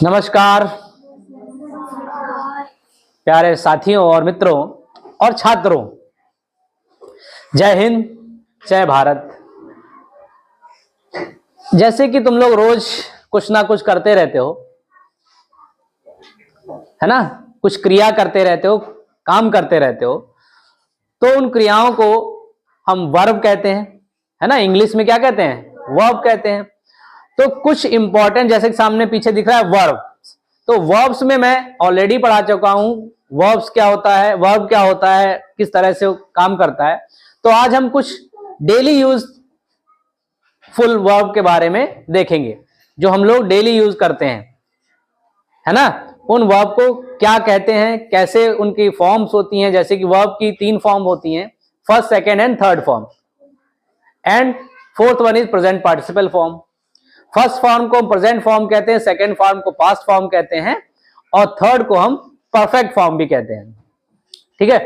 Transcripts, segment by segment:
नमस्कार प्यारे साथियों और मित्रों और छात्रों, जय हिंद, जय भारत। जैसे कि तुम लोग रोज कुछ ना कुछ करते रहते हो, है ना, कुछ क्रिया करते रहते हो, काम करते रहते हो, तो उन क्रियाओं को हम वर्ब कहते हैं, है ना। इंग्लिश में क्या कहते हैं? वर्ब कहते हैं। तो कुछ इंपॉर्टेंट, जैसे कि सामने पीछे दिख रहा है वर्ब, तो वर्ब्स में मैं ऑलरेडी पढ़ा चुका हूं। वर्ब्स क्या होता है, वर्ब क्या होता है, किस तरह से काम करता है। तो आज हम कुछ डेली यूज फुल वर्ब के बारे में देखेंगे, जो हम लोग डेली यूज करते हैं, है ना। उन वर्ब को क्या कहते हैं, कैसे उनकी फॉर्म्स होती हैं। जैसे कि वर्ब की 3 फॉर्म होती हैं, first, second and third form, and fourth one is present participle form. First form को हम प्रेजेंट फॉर्म कहते हैं, सेकेंड फॉर्म को पास्ट फॉर्म कहते हैं, और थर्ड को हम परफेक्ट फॉर्म भी कहते हैं। ठीक है,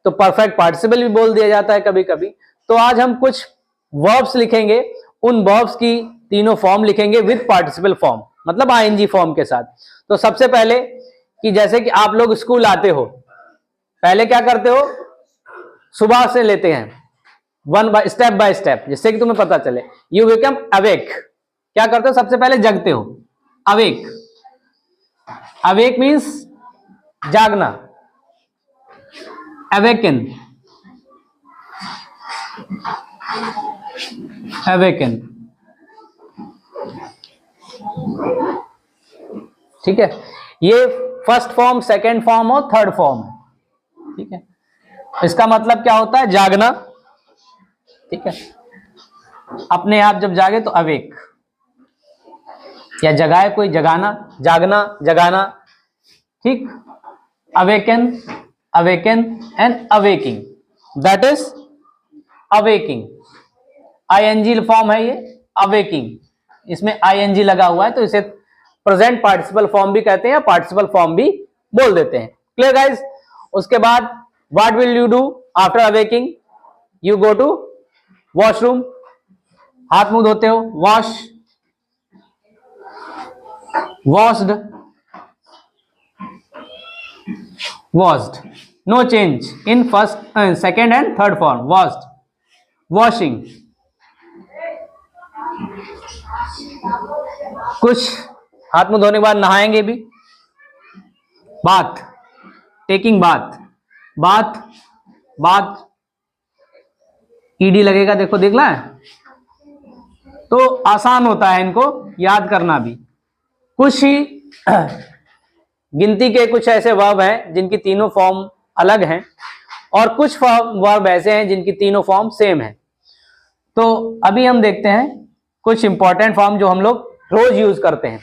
तो परफेक्ट पार्टिसिपल भी बोल दिया जाता है कभी कभी। तो आज हम कुछ वर्ब्स लिखेंगे, उन वर्ब्स की तीनों फॉर्म लिखेंगे विद पार्टिसिपल फॉर्म, मतलब आईएनजी फॉर्म के साथ। तो सबसे पहले कि जैसे कि आप लोग स्कूल आते हो, पहले क्या करते हो? सुबह से लेते हैं स्टेप बाय स्टेप, जिससे कि तुम्हें पता चले। यू बिकम अवेक, क्या करते हो? सबसे पहले जगते हो। अवेक, अवेक मीन्स जागना। अवेकन, अवेकन, ठीक है। ये फर्स्ट फॉर्म, सेकेंड फॉर्म और थर्ड फॉर्म है। ठीक है, इसका मतलब क्या होता है? जागना। ठीक है, अपने आप जब जागे तो अवेक, या जगाए कोई, जगाना, जागना, जगाना। ठीक, awaken, awaken and awakening, that is awakening. ING form है ये, अवेकिंग, इसमें आईएनजी लगा हुआ है, तो इसे प्रेजेंट पार्टिसिपल फॉर्म भी कहते हैं या पार्टिसिपल फॉर्म भी बोल देते हैं। Clear guys? उसके बाद what will you do after awakening? You go to washroom, हाथ मुंह धोते हो, wash, washed, washed, no change in first, second and third form. Washed, washing, कुछ हाथ मुंह धोने के बाद नहाएंगे भी, bath, taking bath, bath, bath, ED लगेगा, देखो, देख ला है, तो आसान होता है इनको याद करना भी। कुछ ही गिनती के कुछ ऐसे वर्ब हैं जिनकी तीनों फॉर्म अलग हैं, और कुछ वर्ब ऐसे हैं जिनकी तीनों फॉर्म सेम है। तो अभी हम देखते हैं कुछ इंपॉर्टेंट फॉर्म जो हम लोग रोज यूज करते हैं।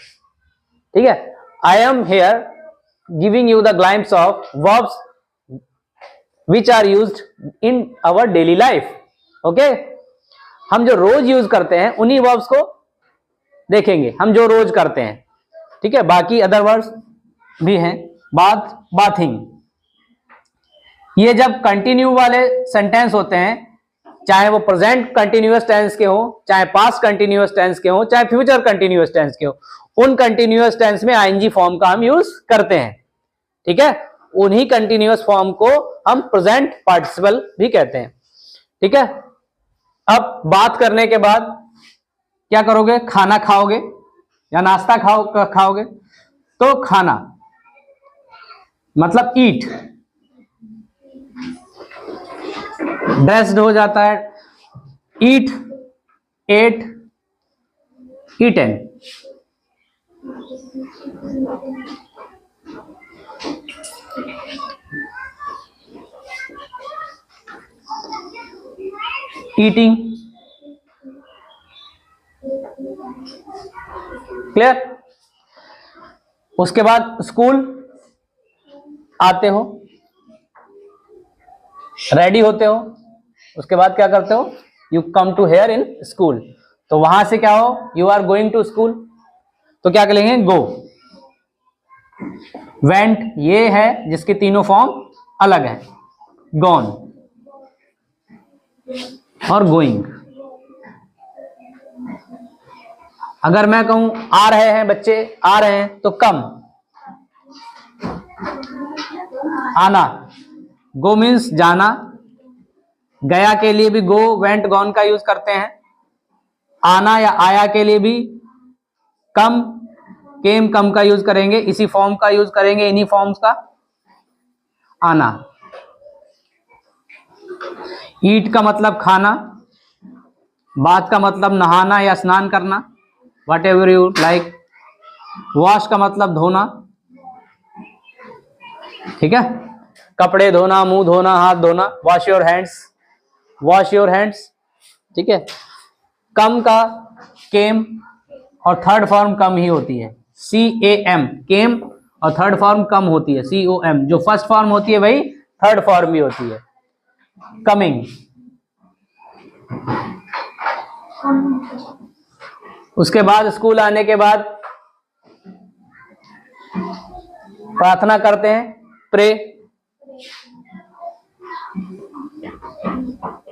ठीक है, I am here giving you the glimpse of verbs which are used in our daily life. Okay, हम जो रोज यूज करते हैं उन्हीं वर्ब्स को देखेंगे, हम जो रोज करते हैं। ठीक है, बाकी अदर वर्ड्स भी हैं। बाथ, बाथिंग, ये जब कंटिन्यू वाले सेंटेंस होते हैं, चाहे वो प्रेजेंट कंटिन्यूअस टेंस के हो, चाहे पास्ट कंटिन्यूअस टेंस के हो, चाहे फ्यूचर कंटिन्यूअस टेंस के हो, उन कंटिन्यूअस टेंस में आईएनजी फॉर्म का हम यूज करते हैं। ठीक है, उन्हीं कंटिन्यूअस फॉर्म को हम प्रेजेंट पार्टिसिपल भी कहते हैं। ठीक है, अब बात करने के बाद क्या करोगे? खाना खाओगे या नाश्ता खाओगे। तो खाना मतलब ईट, ड्रेस्ड हो जाता है, ईट, एट, ईटन। Eating, clear? उसके बाद स्कूल आते हो, रेडी होते हो, उसके बाद क्या करते हो? You come to here in school. तो वहां से क्या हो? You are going to school, तो क्या करेंगे? गो। वेंट, ये है जिसके तीनों फॉर्म अलग है, गॉन और गोइंग। अगर मैं कहूं आ रहे हैं बच्चे, आ रहे हैं, तो कम, आना। गो मीन्स जाना, गया के लिए भी गो, वेंट, गॉन का यूज करते हैं। आना या आया के लिए भी कम, केम, कम का यूज करेंगे, इसी फॉर्म का यूज करेंगे, इन्हीं फॉर्म्स का। आना। ईट का मतलब खाना, बाथ का मतलब नहाना या स्नान करना, what ever you like. Wash का मतलब धोना, ठीक है, कपड़े धोना, मुंह धोना, हाथ धोना, wash your hands, wash your hands, ठीक है। कम का केम, और थर्ड फॉर्म कम ही होती है, CAM, केम, और थर्ड फॉर्म कम होती है, COM। जो फर्स्ट फॉर्म होती है वही थर्ड फॉर्म भी होती है, कमिंग। उसके बाद स्कूल आने के बाद प्रार्थना करते हैं, प्रे,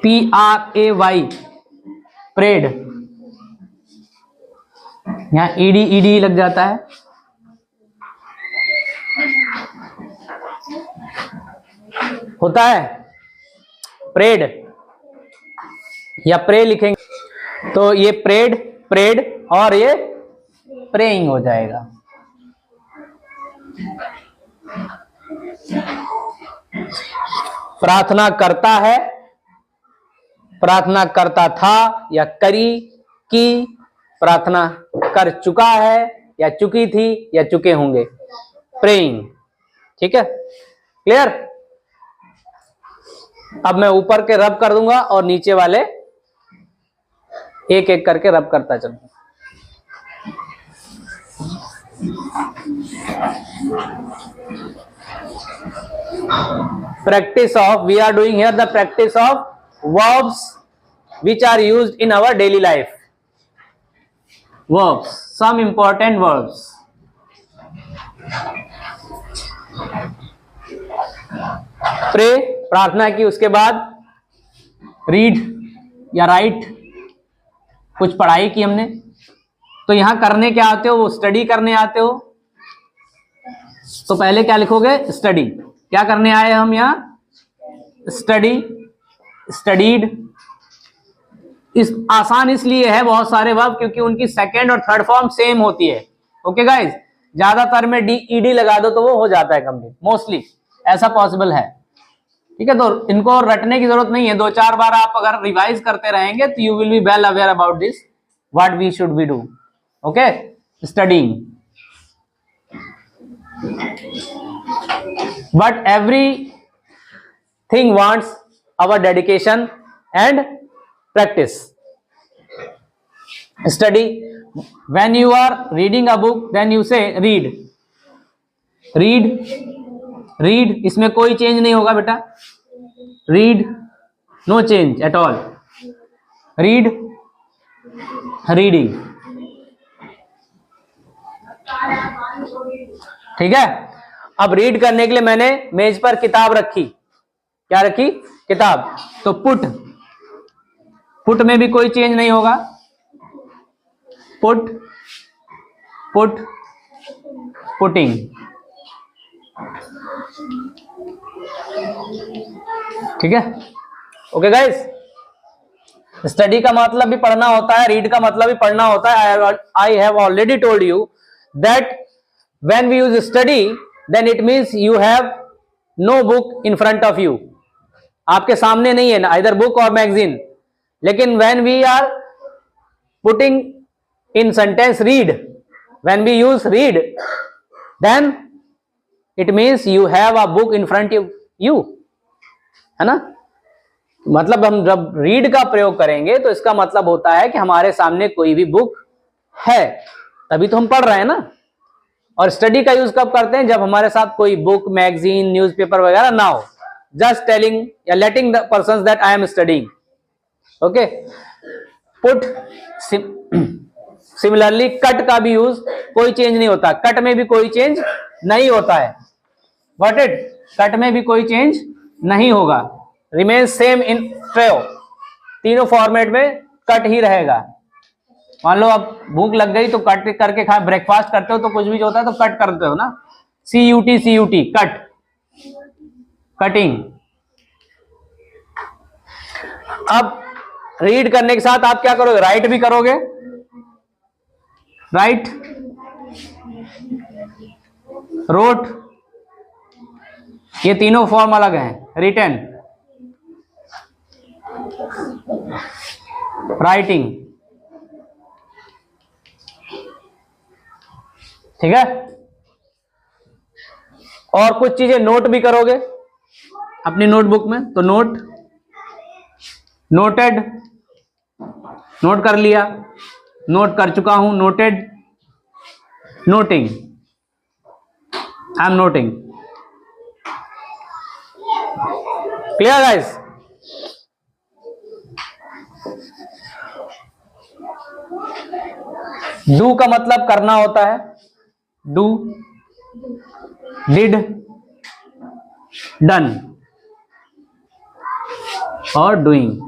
PRAY, प्रेड। यहां ED लग जाता है। होता है प्रेड या प्रे लिखेंगे तो ये प्रेड, प्रेड, और ये प्रेइंग हो जाएगा। प्रार्थना करता है, प्रार्थना करता था या करी, की, प्रार्थना कर चुका है या चुकी थी या चुके होंगे, प्रेइंग, ठीक है, क्लियर। अब मैं ऊपर के रब कर दूंगा और नीचे वाले एक एक करके रब करता चलूंगा। Practice of, we are doing here the practice of verbs which are used in our daily life. Verbs, some important verbs. Pray, प्रार्थना की, उसके बाद read या write, कुछ पढ़ाई की हमने, तो यहां करने क्या आते हो, वो स्टडी करने आते हो, तो पहले क्या लिखोगे, स्टडी। क्या करने आए हम यहां, स्टडी, स्टडीड। इस आसान इसलिए है बहुत सारे वर्ब क्योंकि उनकी सेकेंड और थर्ड फॉर्म सेम होती है। ओके गाइज, ज्यादातर में ED लगा दो तो वो हो जाता है कंप्लीट, मोस्टली ऐसा पॉसिबल है, ठीक है। तो इनको रटने की जरूरत नहीं है, 2-4 बार आप अगर रिवाइज करते रहेंगे तो you will be well aware about this, what we should be do. Okay, studying. But everything wants our dedication and practice. Study. When you are reading a book, then you say read. Read. Read. इसमें कोई change नहीं होगा बेटा. Read. No change at all. Read. Reading. ठीक है. अब read करने के लिए मैंने मेज पर किताब रखी, क्या रखी, किताब, तो पुट, पुट में भी कोई चेंज नहीं होगा, पुट, पुट, पुटिंग, ठीक है। ओके गाइस, स्टडी का मतलब भी पढ़ना होता है, रीड का मतलब भी पढ़ना होता है। I have already told you that when we use study then it means you have no book in front of you, आपके सामने नहीं है ना either book or magazine, लेकिन when we are putting in sentence read, when we use read, then it means you have a book in front of you, है ना। मतलब हम जब read का प्रयोग करेंगे तो इसका मतलब होता है कि हमारे सामने कोई भी बुक है, तभी तो हम पढ़ रहे हैं ना। और स्टडी का यूज कब करते हैं, जब हमारे साथ कोई बुक, मैगजीन, न्यूज़पेपर वगैरह ना हो, जस्ट टेलिंग या letting the person that I am studying. Okay, put. Similarly cut का भी यूज, कोई चेंज नहीं होता, कट में भी कोई चेंज नहीं होता है, गॉट इट, कट में भी कोई चेंज नहीं होगा, रिमेन सेम इन ट्रेओ, तीनों फॉर्मेट में कट ही रहेगा। मान लो अब भूख लग गई तो कट करके खा, ब्रेकफास्ट करते हो तो कुछ भी जो होता है तो कट करते हो ना, CUT कट, कटिंग। अब रीड करने के साथ आप क्या करोगे, राइट भी करोगे, राइट, रोट, ये तीनों फॉर्म अलग हैं, रिटन, राइटिंग, ठीक है। और कुछ चीजें नोट भी करोगे अपनी नोटबुक में, तो नोट, नोटेड, नोट कर लिया, नोट कर चुका हूं, noted, noting, I am noting. Clear guys? Do का मतलब करना होता है, डू, डिड, डन और doing.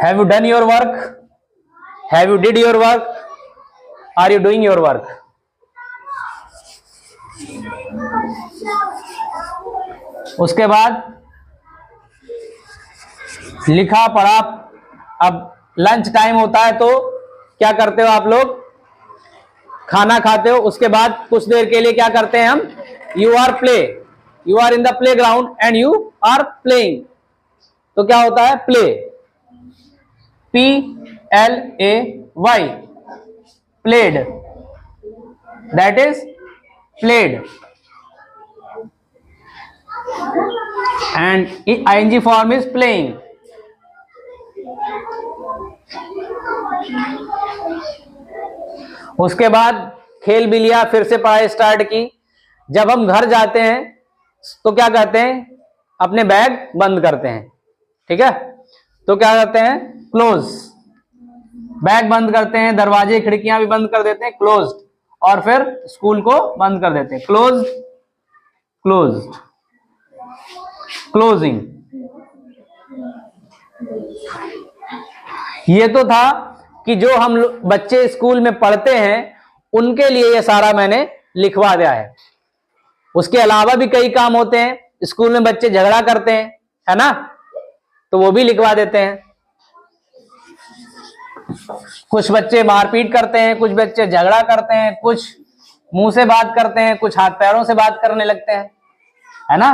Have you done your work, have you did your work, are you doing your work. उसके बाद लिखा पढ़ा। अब लंच टाइम होता है तो क्या करते हो आप लोग, खाना खाते हो, उसके बाद कुछ देर के लिए क्या करते हैं हम, you are play, you are in the play ground and you are playing, तो क्या होता है, play, PLAY, played, that is played. And ING form is playing. उसके बाद खेल भी लिया, फिर से पढ़ाई स्टार्ट की। जब हम घर जाते हैं तो क्या कहते हैं, अपने बैग बंद करते हैं, ठीक है, तो क्या करते हैं, क्लोज, बैग बंद करते हैं, दरवाजे खिड़कियां भी बंद कर देते हैं, क्लोज्ड, और फिर स्कूल को बंद कर देते हैं, क्लोज, क्लोज्ड, क्लोजिंग। ये तो था कि जो हम बच्चे स्कूल में पढ़ते हैं उनके लिए ये सारा मैंने लिखवा दिया है। उसके अलावा भी कई काम होते हैं, स्कूल में बच्चे झगड़ा करते हैं, है ना, तो वो भी लिखवा देते हैं। कुछ बच्चे मारपीट करते हैं, कुछ बच्चे झगड़ा करते हैं, कुछ मुंह से बात करते हैं, कुछ हाथ पैरों से बात करने लगते हैं, है ना।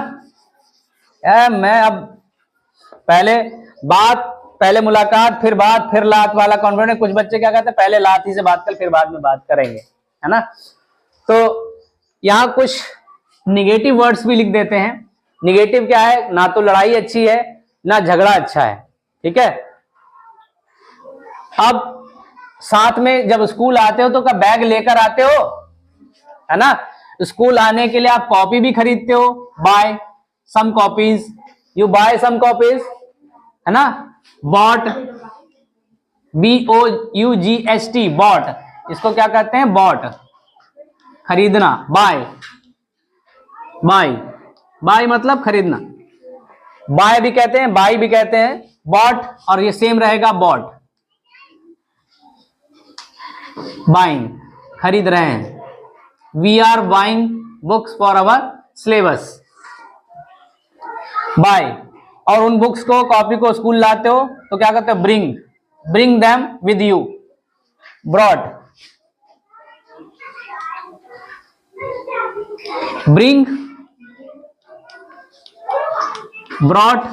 मैं अब पहले मुलाकात फिर बात फिर लात वाला कॉन्फिडेंस। कुछ बच्चे क्या कहते हैं, पहले लात ही से बात कर फिर बाद में बात करेंगे, है ना। तो यहां कुछ निगेटिव वर्ड्स भी लिख देते हैं। निगेटिव क्या है, ना तो लड़ाई अच्छी है ना झगड़ा अच्छा है, ठीक है। अब साथ में जब स्कूल आते हो तो क्या बैग लेकर आते हो, है ना। स्कूल आने के लिए आप कॉपी भी खरीदते हो, buy some copies, you buy some copies, है ना। बॉट, BOUGHT, बॉट, इसको क्या कहते हैं, बॉट, खरीदना, बाय, बाय, बाय मतलब खरीदना, बाय भी कहते हैं, बाई भी कहते हैं, बॉट, और ये सेम रहेगा बॉट, बाइंग, खरीद रहे हैं। We are buying books for our syllabus, buy. और उन बुक्स को, कॉपी को स्कूल लाते हो तो क्या कहते हो, bring, bring them with you, brought, bring, brought,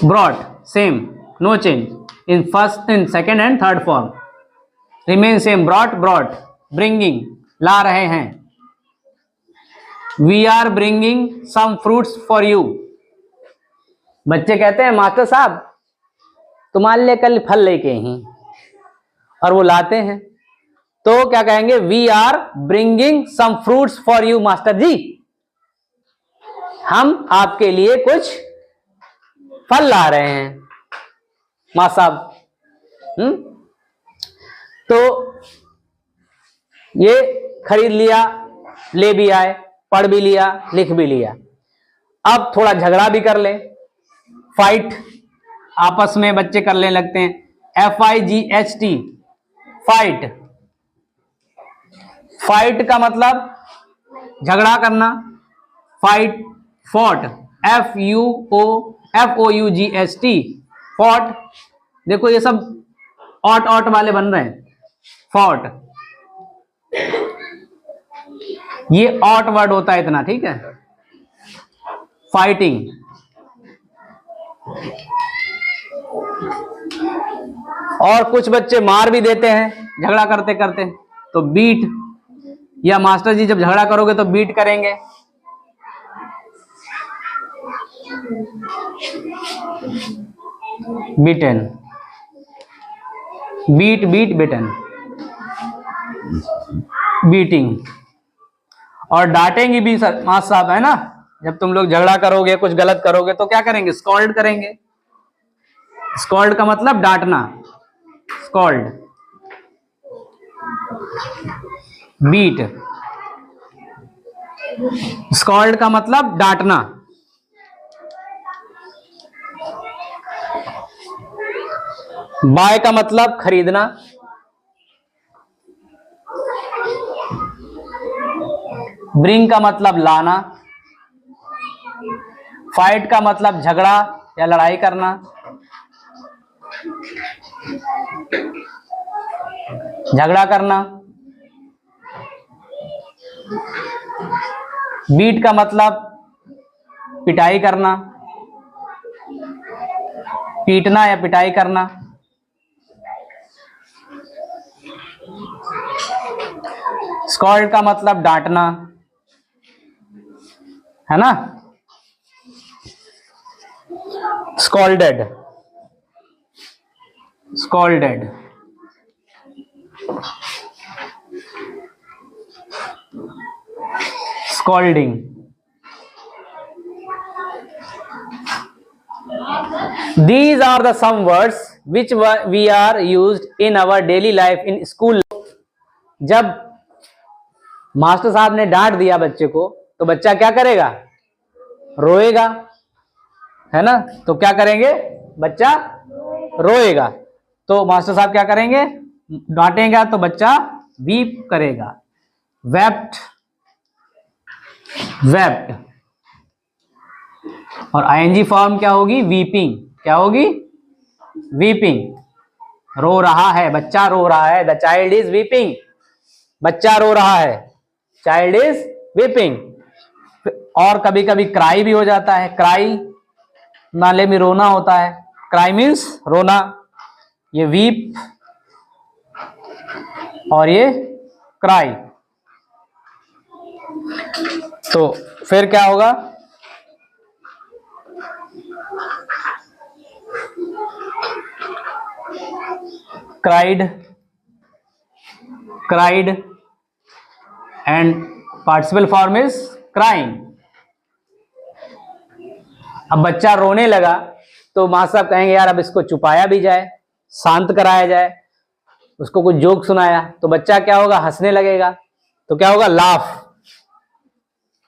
brought, same, no change in first, in second and third form, remain same, brought, brought, bringing, ला रहे हैं। We are bringing some fruits for you. बच्चे कहते हैं master साहब तुम्हारे लिए कल फल लेके ही, और वो लाते हैं, तो क्या कहेंगे, we are bringing some fruits for you master ji, हम आपके लिए कुछ फल ला रहे हैं मास्टर साहब। तो ये खरीद लिया, ले भी आए, पढ़ भी लिया, लिख भी लिया। अब थोड़ा झगड़ा भी कर लें, फाइट, आपस में बच्चे करने लगते हैं, FIGHT, फाइट। फाइट का मतलब झगड़ा करना, फाइट, फॉट, FOUGST, फॉट। देखो ये सब ऑट ऑट वाले बन रहे हैं, फॉट, ये ऑट वर्ड होता है इतना, ठीक है, फाइटिंग। और कुछ बच्चे मार भी देते हैं झगड़ा करते करते, तो बीट, या मास्टर जी जब झगड़ा करोगे तो बीट करेंगे। Beaten, beat, beat, beaten, beating. और डांटेंगे भी मास्टर साहब, है ना, जब तुम लोग झगड़ा करोगे, कुछ गलत करोगे तो क्या करेंगे, स्कॉल्ड करेंगे। स्कॉल्ड का मतलब डांटना, स्कॉल्ड। बीट, स्कॉल्ड का मतलब डांटना। बाय का मतलब खरीदना। ब्रिंग का मतलब लाना। फाइट का मतलब झगड़ा या लड़ाई करना। झगड़ा करना। बीट का मतलब पिटाई करना, पीटना या पिटाई करना। स्कॉल्ड का मतलब डांटना, है ना, scolded, scolded. Scolding. These are the some words which we are used in our daily life in school. जब मास्टर साहब ने डांट दिया बच्चे को तो बच्चा क्या करेगा, रोएगा, है ना, तो क्या करेंगे, बच्चा रोएगा। तो मास्टर साहब क्या करेंगे, डांटेगा तो बच्चा वीप करेगा, वेप्ट, वेप्ट। और ING फॉर्म क्या होगी, वीपिंग। क्या होगी, वीपिंग। रो रहा है, बच्चा रो रहा है, द चाइल्ड इज वीपिंग। बच्चा रो रहा है, चाइल्ड इज वीपिंग। और कभी कभी क्राई भी हो जाता है, क्राई, नाले में रोना होता है, क्राई मीन्स रोना। ये वीप और ये क्राई। तो फिर क्या होगा, cried, cried, and participle form is crying. अब बच्चा रोने लगा तो माँ साहब कहेंगे यार अब इसको चुपाया भी जाए, शांत कराया जाए, उसको कुछ जोक सुनाया, तो बच्चा क्या होगा, हंसने लगेगा। तो क्या होगा, लाफ।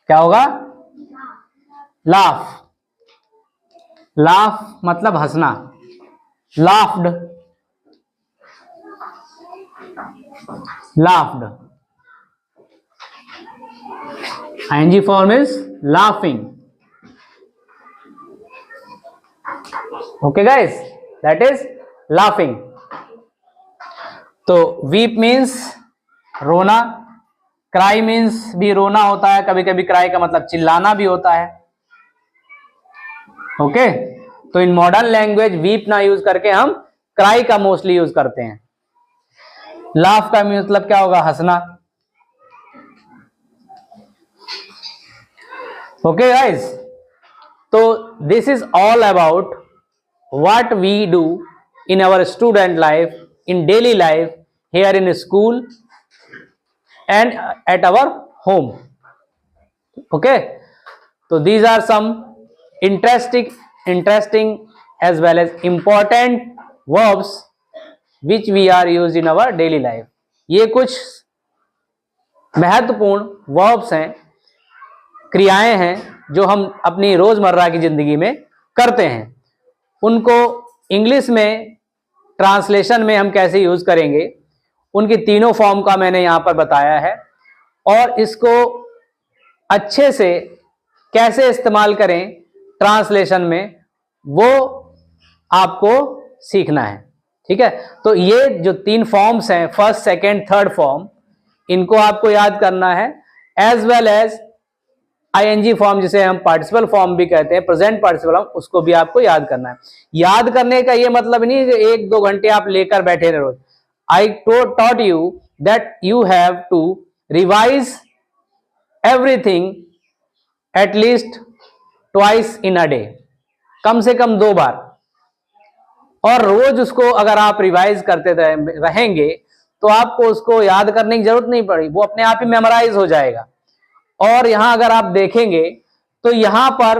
क्या होगा, लाफ। लाफ मतलब हंसना, laughed, laughed. ING form is laughing. Okay guys, that is laughing. तो weep means रोना, cry means भी रोना होता है, कभी कभी cry का मतलब चिल्लाना भी होता है। ओके, तो इन मॉडर्न लैंग्वेज weep ना यूज करके हम cry का मोस्टली यूज करते हैं। लाफ का मतलब क्या होगा, हंसना। ओके गाइस, तो this is all about what we do in our student life, in daily life, here in school and at our home. Okay, तो these are some interesting as well as important verbs which we are used in our daily life. ये कुछ महत्वपूर्ण verbs हैं क्रियाएं हैं जो हम अपनी रोजमर्रा की जिंदगी में करते हैं, उनको इंग्लिश में ट्रांसलेशन में हम कैसे यूज करेंगे, उनकी तीनों फॉर्म का मैंने यहां पर बताया है। और इसको अच्छे से कैसे इस्तेमाल करें ट्रांसलेशन में, वो आपको सीखना है। ठीक है, तो ये जो 3 फॉर्म्स हैं, फर्स्ट, सेकंड, थर्ड फॉर्म, इनको आपको याद करना है, as well as ING form जिसे हम पार्टिसिपल फॉर्म भी कहते हैं, प्रेजेंट पार्टिसिपल फॉर्म, उसको भी आपको याद करना है। याद करने का ये मतलब नहीं कि 1-2 घंटे आप लेकर बैठे रहे रोज। I taught you that you have to revise everything at least twice in a day, कम से कम 2 बार, और रोज उसको अगर आप रिवाइज करते रहेंगे तो आपको उसको याद करने की जरूरत नहीं पड़ेगी, वो अपने आप ही मेमोराइज हो जाएगा। और यहां अगर आप देखेंगे तो यहां पर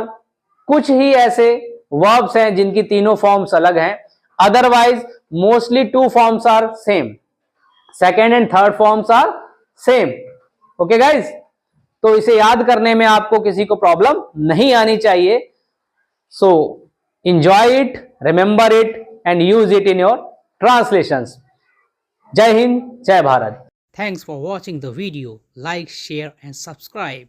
कुछ ही ऐसे वर्ब्स हैं जिनकी तीनों फॉर्म्स अलग हैं, otherwise mostly 2 forms are same, second and third forms are same. Okay guys, तो इसे याद करने में आपको किसी को प्रॉब्लम नहीं आनी चाहिए। सो enjoy it, remember it and use it in your translations. जय हिंद, जय Bharat. Thanks for watching the video. Like, share and subscribe.